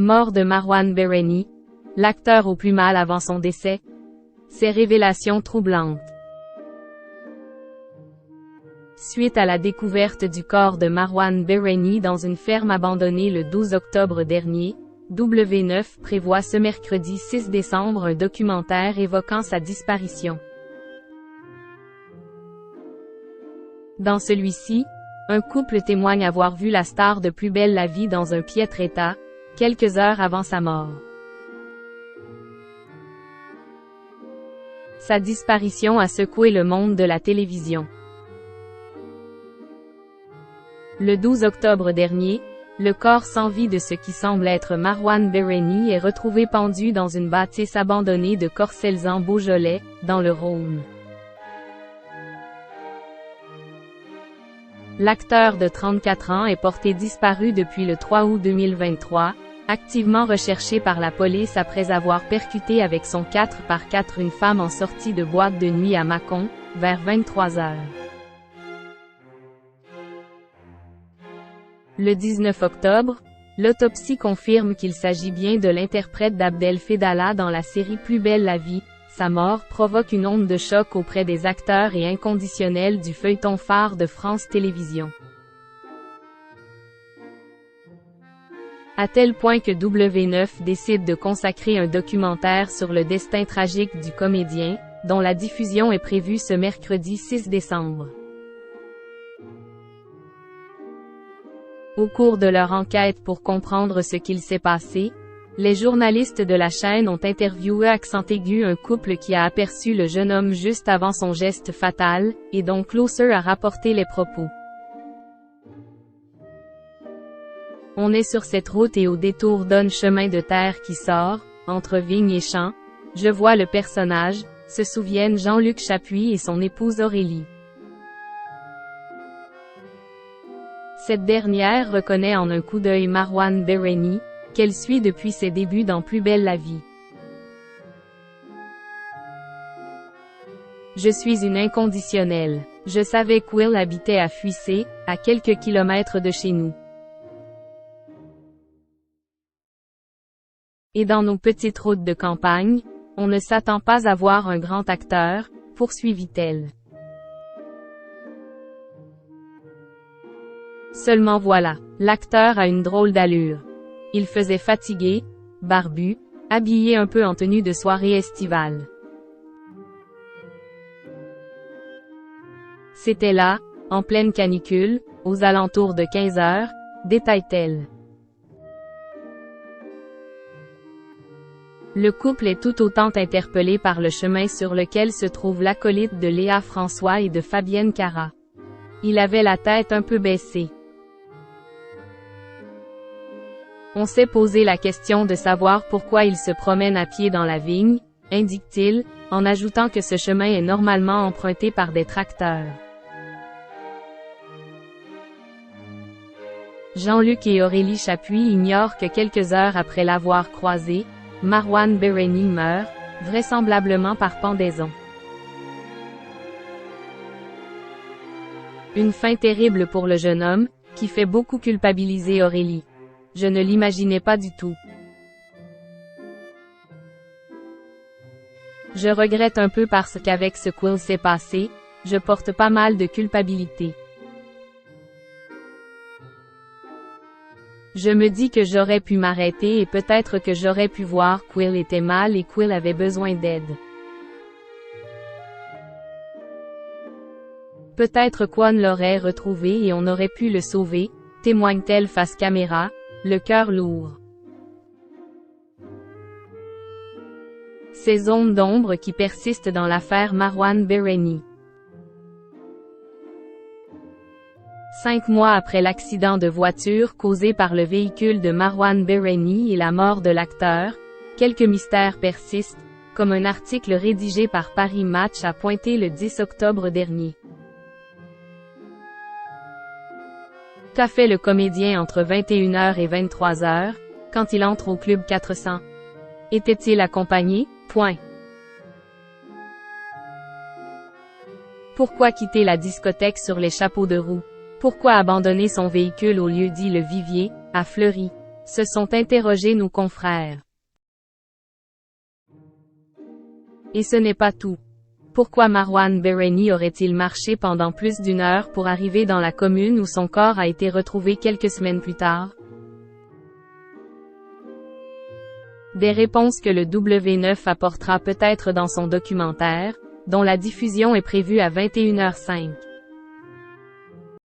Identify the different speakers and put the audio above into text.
Speaker 1: Mort de Marwan Bereni, l'acteur au plus mal avant son décès. Ces révélations troublantes. Suite à la découverte du corps de Marwan Bereni dans une ferme abandonnée le 12 octobre dernier, W9 prévoit ce mercredi 6 décembre un documentaire évoquant sa disparition. Dans celui-ci, un couple témoigne avoir vu la star de Plus belle la vie dans un piètre état, quelques heures avant sa mort. Sa disparition a secoué le monde de la télévision. Le 12 octobre dernier, le corps sans vie de ce qui semble être Marwan Bereni est retrouvé pendu dans une bâtisse abandonnée de Corcelles-en-Beaujolais, dans le Rhône. L'acteur de 34 ans est porté disparu depuis le 3 août 2023, activement recherché par la police après avoir percuté avec son 4x4 une femme en sortie de boîte de nuit à Mâcon, vers 23 h. Le 19 octobre, l'autopsie confirme qu'il s'agit bien de l'interprète d'Abdel Fedallah dans la série Plus belle la vie. Sa mort provoque une onde de choc auprès des acteurs et inconditionnels du feuilleton phare de France Télévisions. À tel point que W9 décide de consacrer un documentaire sur le destin tragique du comédien, dont la diffusion est prévue ce mercredi 6 décembre. Au cours de leur enquête pour comprendre ce qu'il s'est passé, les journalistes de la chaîne ont interviewé accent aigu un couple qui a aperçu le jeune homme juste avant son geste fatal, et dont Closer a rapporté les propos. On est sur cette route et au détour d'un chemin de terre qui sort, entre vignes et champs, je vois le personnage, se souviennent Jean-Luc Chapuis et son épouse Aurélie. Cette dernière reconnaît en un coup d'œil Marwan Bereni, qu'elle suit depuis ses débuts dans Plus belle la vie. Je suis une inconditionnelle. Je savais qu'Will habitait à Fuissé, à quelques kilomètres de chez nous. Et dans nos petites routes de campagne, on ne s'attend pas à voir un grand acteur, poursuivit-elle. Seulement voilà, l'acteur a une drôle d'allure. Il faisait fatigué, barbu, habillé un peu en tenue de soirée estivale. C'était là, en pleine canicule, aux alentours de 15 h, détaille-t-elle. Le couple est tout autant interpellé par le chemin sur lequel se trouve l'acolyte de Léa François et de Fabienne Cara. Il avait la tête un peu baissée. On s'est posé la question de savoir pourquoi il se promène à pied dans la vigne, indique-t-il, en ajoutant que ce chemin est normalement emprunté par des tracteurs. Jean-Luc et Aurélie Chapuis ignorent que quelques heures après l'avoir croisé, Marwan Bereni meurt, vraisemblablement par pendaison. Une fin terrible pour le jeune homme, qui fait beaucoup culpabiliser Aurélie. Je ne l'imaginais pas du tout. Je regrette un peu parce qu'avec ce qu'il s'est passé, je porte pas mal de culpabilité. Je me dis que j'aurais pu m'arrêter et peut-être que j'aurais pu voir qu'il était mal et qu'il avait besoin d'aide. Peut-être Quan l'aurait retrouvé et on aurait pu le sauver, témoigne-t-elle face caméra, le cœur lourd. Ces zones d'ombre qui persistent dans l'affaire Marwan Bereni. 5 mois après l'accident de voiture causé par le véhicule de Marwan Bereni et la mort de l'acteur, quelques mystères persistent, comme un article rédigé par Paris Match a pointé le 10 octobre dernier. Qu'a fait le comédien entre 21 h et 23 h, quand il entre au Club 400? Était-il accompagné? Pourquoi quitter la discothèque sur les chapeaux de roue? Pourquoi abandonner son véhicule au lieu dit Le Vivier, à Fleury? se sont interrogés nos confrères. Et ce n'est pas tout. Pourquoi Marwan Bereni aurait-il marché pendant plus d'une heure pour arriver dans la commune où son corps a été retrouvé quelques semaines plus tard? Des réponses que le W9 apportera peut-être dans son documentaire, dont la diffusion est prévue à 21h05.